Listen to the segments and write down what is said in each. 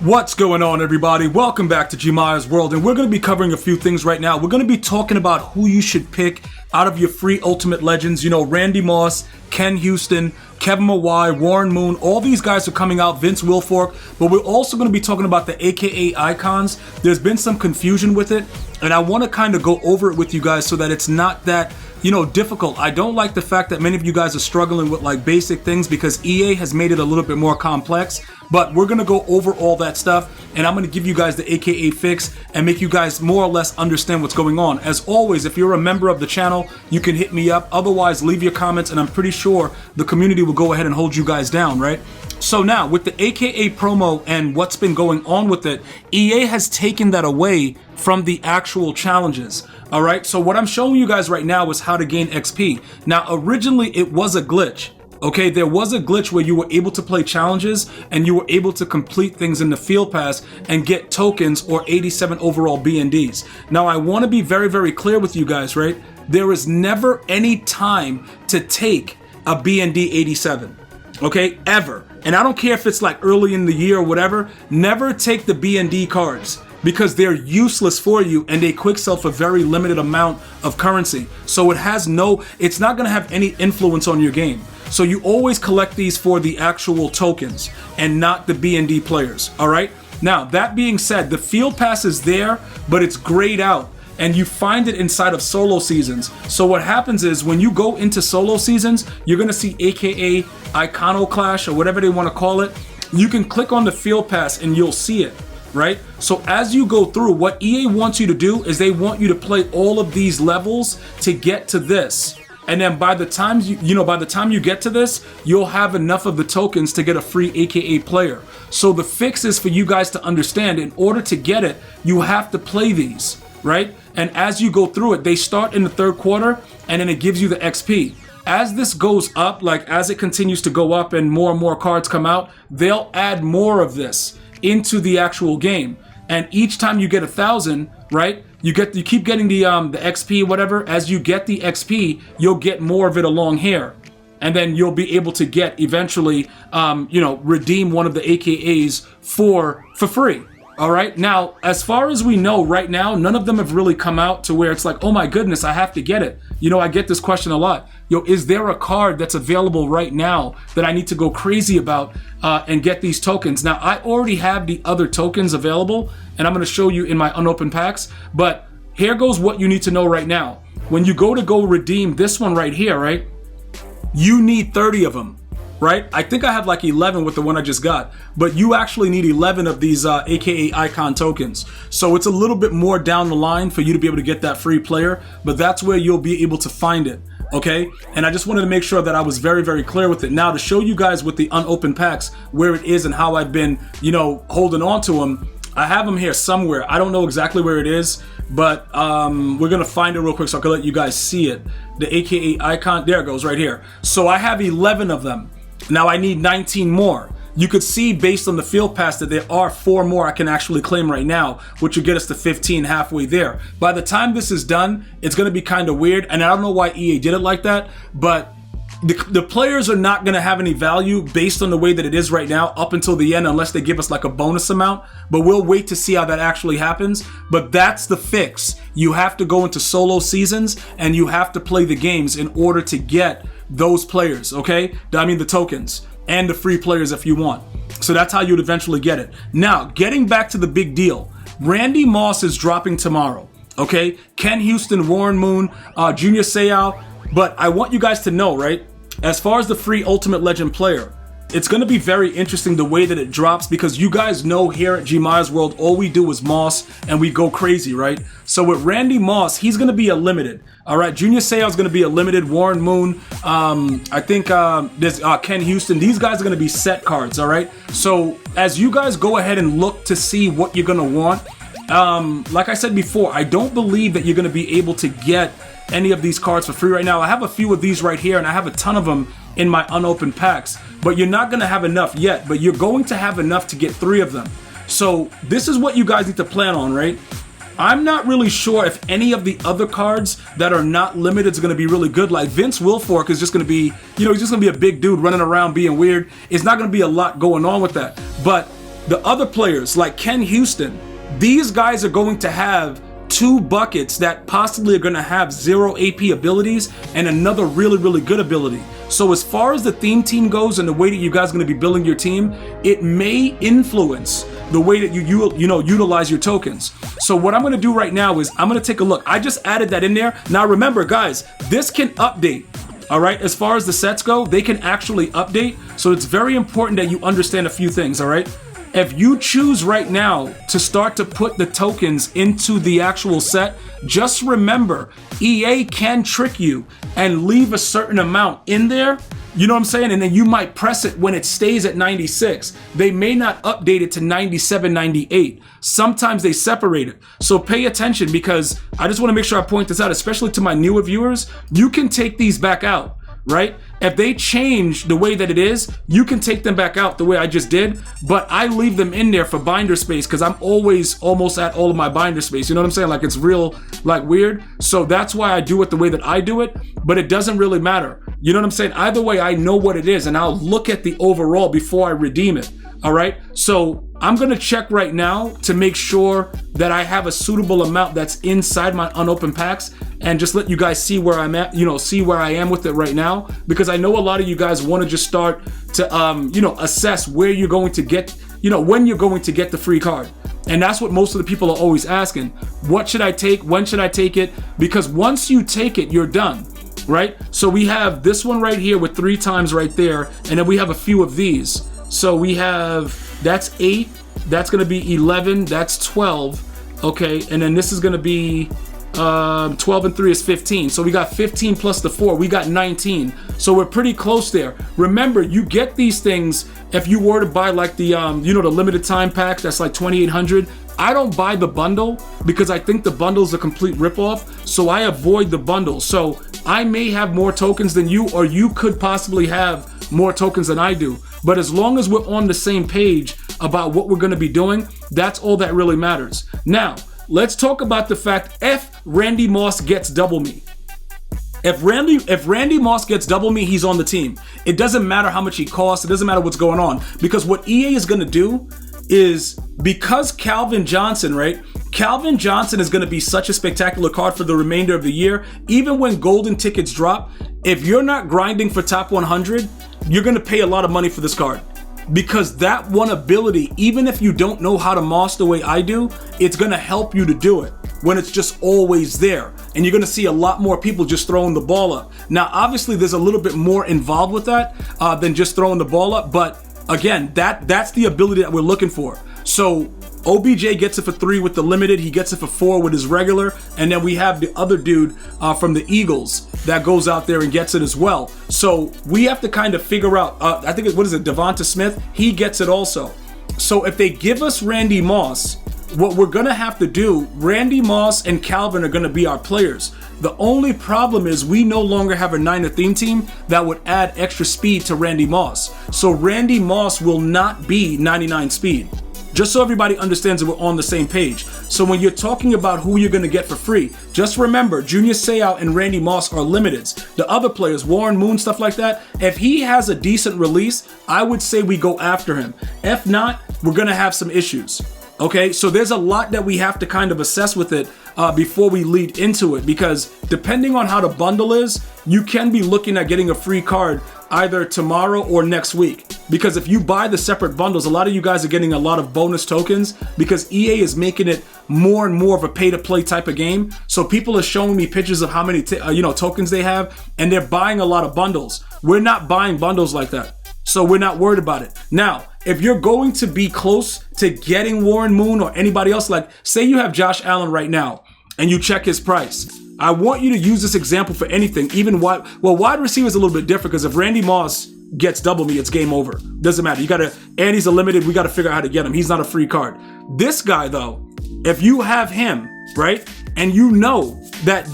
What's going on, everybody? Welcome back to GmiasWorld, and we're going to be covering a few things right now. We're going to be talking about who you should pick out of your free Ultimate Legends. You know, Randy Moss, Ken Houston, Kevin Mawai, Warren Moon, all these guys are coming out, Vince Wilfork, but we're also going to be talking about the AKA icons. There's been some confusion with it, and I want to kind of go over it with you guys so that it's not that, you know, difficult. I don't like the fact that many of you guys are struggling with like basic things because EA has made it a little bit more complex, but we're going to go over all that stuff, and I'm going to give you guys the AKA fix and make you guys more or less understand what's going on. As always, if you're a member of the channel, you can hit me up. Otherwise, leave your comments, and I'm pretty sure the community will go ahead and hold you guys down, right? So now, with the AKA promo and what's been going on with it, EA has taken that away from the actual challenges. All right, so what I'm showing you guys right now is how to gain XP. Now, originally, it was a glitch. Okay, there was a glitch where you were able to play challenges and you were able to complete things in the field pass and get tokens or 87 overall BNDs. Now, I want to be very, very clear with you guys, right? There is never any time to take a BND 87, okay, ever. And I don't care if it's like early in the year or whatever, never take the BND cards, because they're useless for you and they quick sell for very limited amount of currency. So it's not gonna have any influence on your game. So you always collect these for the actual tokens and not the BND players, all right? Now, that being said, the field pass is there, but it's grayed out, and you find it inside of solo seasons. So what happens is when you go into solo seasons, you're gonna see AKA Iconoclash or whatever they wanna call it. You can click on the field pass and you'll see it, right? So as you go through, what EA wants you to do is they want you to play all of these levels to get to this. And then by the time you get to this, you'll have enough of the tokens to get a free AKA player. So the fix is for you guys to understand, in order to get it, you have to play these, right? And as you go through it, they start in the third quarter and then it gives you the XP. As this goes up, like as it continues to go up and more cards come out, they'll add more of this into the actual game. And each time you get 1,000, right? You keep getting the XP, whatever. As you get the XP, you'll get more of it along here, and then you'll be able to get eventually, redeem one of the AKAs for free. All right. Now, as far as we know right now, none of them have really come out to where it's like, oh my goodness, I have to get it. You know, I get this question a lot. Yo, is there a card that's available right now that I need to go crazy about and get these tokens? Now, I already have the other tokens available, and I'm going to show you in my unopened packs. But here goes what you need to know right now. When you go redeem this one right here, right, you need 30 of them. Right? I think I have like 11 with the one I just got, but you actually need 11 of these AKA icon tokens. So it's a little bit more down the line for you to be able to get that free player, but that's where you'll be able to find it. Okay? And I just wanted to make sure that I was very, very clear with it. Now, to show you guys with the unopened packs where it is and how I've been, holding on to them, I have them here somewhere. I don't know exactly where it is, but we're gonna find it real quick so I can let you guys see it. The AKA icon, there it goes right here. So I have 11 of them. Now I need 19 more. You could see based on the field pass that there are 4 more I can actually claim right now, which will get us to 15 halfway there. By the time this is done, it's going to be kind of weird, and I don't know why EA did it like that, but the players are not going to have any value based on the way that it is right now up until the end, unless they give us like a bonus amount, but we'll wait to see how that actually happens. But that's the fix. You have to go into solo seasons and you have to play the games in order to get those players, okay? I mean the tokens and the free players if you want. So that's how you'd eventually get it. Now, getting back to the big deal, Randy Moss is dropping tomorrow, okay? Ken Houston, Warren Moon, Junior Seau. But I want you guys to know, right? As far as the free Ultimate Legend player, it's going to be very interesting the way that it drops, because you guys know here at GmiasWorld, all we do is Moss and we go crazy, right? So with Randy Moss, he's going to be a limited. All right, Junior Seau is going to be a limited. Warren Moon, I think there's Ken Houston. These guys are going to be set cards, all right? So as you guys go ahead and look to see what you're going to want, like I said before, I don't believe that you're going to be able to get any of these cards for free right now. I have a few of these right here, and I have a ton of them in my unopened packs, but you're not going to have enough yet, but you're going to have enough to get 3 of them. So this is what you guys need to plan on, right? I'm not really sure if any of the other cards that are not limited is going to be really good. Like Vince Wilfork is just going to be, he's just going to be a big dude running around being weird. It's not going to be a lot going on with that. But the other players like Ken Houston, these guys are going to have 2 buckets that possibly are going to have 0 AP abilities and another really, really good ability. So as far as the theme team goes and the way that you guys are going to be building your team, it may influence the way that you utilize your tokens. So what I'm going to do right now is I'm going to take a look. I just added that in there. Now remember, guys, this can update. All right, as far as the sets go, they can actually update. So it's very important that you understand a few things, all right? If you choose right now to start to put the tokens into the actual set, just remember, EA can trick you and leave a certain amount in there. You know what I'm saying? And then you might press it when it stays at 96. They may not update it to 97, 98. Sometimes they separate it. So pay attention, because I just want to make sure I point this out, especially to my newer viewers. You can take these back out, right? If they change the way that it is, you can take them back out the way I just did, but I leave them in there for binder space because I'm always almost at all of my binder space. You know what I'm saying? Like, it's real, like, weird. So that's why I do it the way that I do it, but it doesn't really matter. You know what I'm saying? Either way, I know what it is, and I'll look at the overall before I redeem it. All right, so I'm gonna check right now to make sure that I have a suitable amount that's inside my unopened packs, and just let you guys see where I'm at, see where I am with it right now, because I know a lot of you guys want to just start to, assess where you're going to get, when you're going to get the free card. And that's what most of the people are always asking. What should I take? When should I take it? Because once you take it, you're done, right? So we have this one right here with 3 times right there, and then we have a few of these. So we have, that's 8, that's gonna be 11, that's 12, okay, and then this is gonna be 12 and 3 is 15. So we got 15 plus the 4, we got 19. So we're pretty close there. Remember, you get these things if you were to buy like the, the limited time pack, that's like 2,800. I don't buy the bundle because I think the bundle is a complete ripoff, so I avoid the bundle. So I may have more tokens than you, or you could possibly have more tokens than I do. But as long as we're on the same page about what we're going to be doing, that's all that really matters. Now, let's talk about the fact if Randy Moss gets double me. If Randy Moss gets double me, he's on the team. It doesn't matter how much he costs. It doesn't matter what's going on. Because what EA is going to do is, because Calvin Johnson, right? Calvin Johnson is going to be such a spectacular card for the remainder of the year. Even when golden tickets drop, if you're not grinding for top 100, you're going to pay a lot of money for this card. Because that one ability, even if you don't know how to moss the way I do, it's going to help you to do it when it's just always there. And you're going to see a lot more people just throwing the ball up. Now, obviously, there's a little bit more involved with that than just throwing the ball up. But again, that's the ability that we're looking for. So OBJ gets it for 3 with the limited. He gets it for 4 with his regular. And then we have the other dude from the Eagles that goes out there and gets it as well. So we have to kind of figure out, I think, what is it, Devonta Smith? He gets it also. So if they give us Randy Moss, what we're going to have to do, Randy Moss and Calvin are going to be our players. The only problem is we no longer have a 9er theme team that would add extra speed to Randy Moss. So Randy Moss will not be 99 speed. Just so everybody understands that we're on the same page. So when you're talking about who you're going to get for free, just remember, Junior Seau and Randy Moss are limiteds. The other players, Warren Moon, stuff like that, if he has a decent release, I would say we go after him. If not, we're going to have some issues. Okay, so there's a lot that we have to kind of assess with it before we lead into it, because depending on how the bundle is, you can be looking at getting a free card either tomorrow or next week. Because if you buy the separate bundles, a lot of you guys are getting a lot of bonus tokens because EA is making it more and more of a pay-to-play type of game. So people are showing me pictures of how many tokens they have, and they're buying a lot of bundles. We're not buying bundles like that, so we're not worried about it. Now, if you're going to be close to getting Warren Moon or anybody else, like say you have Josh Allen right now and you check his price, I want you to use this example for anything, even wide receiver is a little bit different, because if Randy Moss gets double me, it's game over. Doesn't matter. And he's a limited. We got to figure out how to get him. He's not a free card. This guy though, if you have him, right, and you know that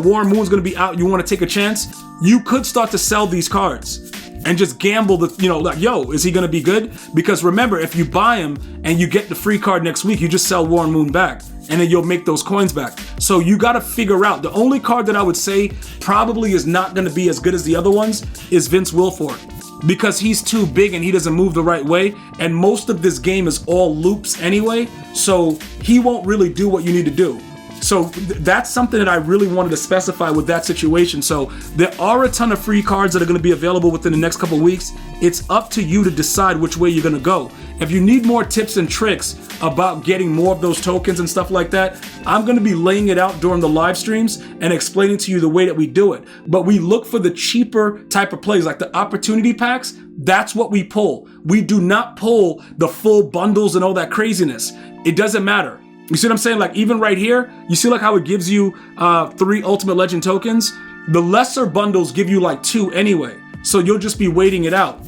Warren Moon's going to be out, you want to take a chance, you could start to sell these cards and just gamble is he going to be good? Because remember, if you buy him and you get the free card next week, you just sell Warren Moon back and then you'll make those coins back. So you got to figure out, the only card that I would say probably is not going to be as good as the other ones is Vince Wilfork. because he's too big and he doesn't move the right way. And most of this game is all loops anyway, so he won't really do what you need to do. So that's something that I really wanted to specify with that situation. So there are a ton of free cards that are going to be available within the next couple weeks. It's up to you to decide which way you're going to go. If you need more tips and tricks about getting more of those tokens and stuff like that, I'm going to be laying it out during the live streams and explaining to you the way that we do it. But we look for the cheaper type of plays, like the opportunity packs. That's what we pull. We do not pull the full bundles and all that craziness. It doesn't matter. You see what I'm saying? Like even right here, you see like how it gives you 3 Ultimate Legend tokens? The lesser bundles give you like 2 anyway. So you'll just be waiting it out.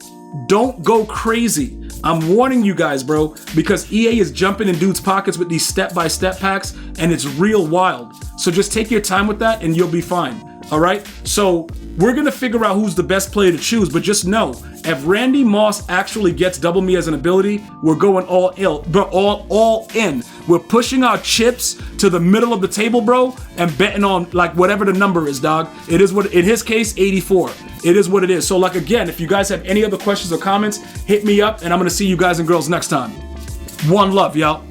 Don't go crazy. I'm warning you guys, bro, because EA is jumping in dudes' pockets with these step-by-step packs, and it's real wild. So just take your time with that and you'll be fine. All right? So we're going to figure out who's the best player to choose, but just know, if Randy Moss actually gets Double Me as an ability, we're going all in. We're pushing our chips to the middle of the table, bro, and betting on like whatever the number is, dog. It is what, in his case, 84. It is what it is. So like, again, if you guys have any other questions or comments, hit me up and I'm going to see you guys and girls next time. One love, y'all.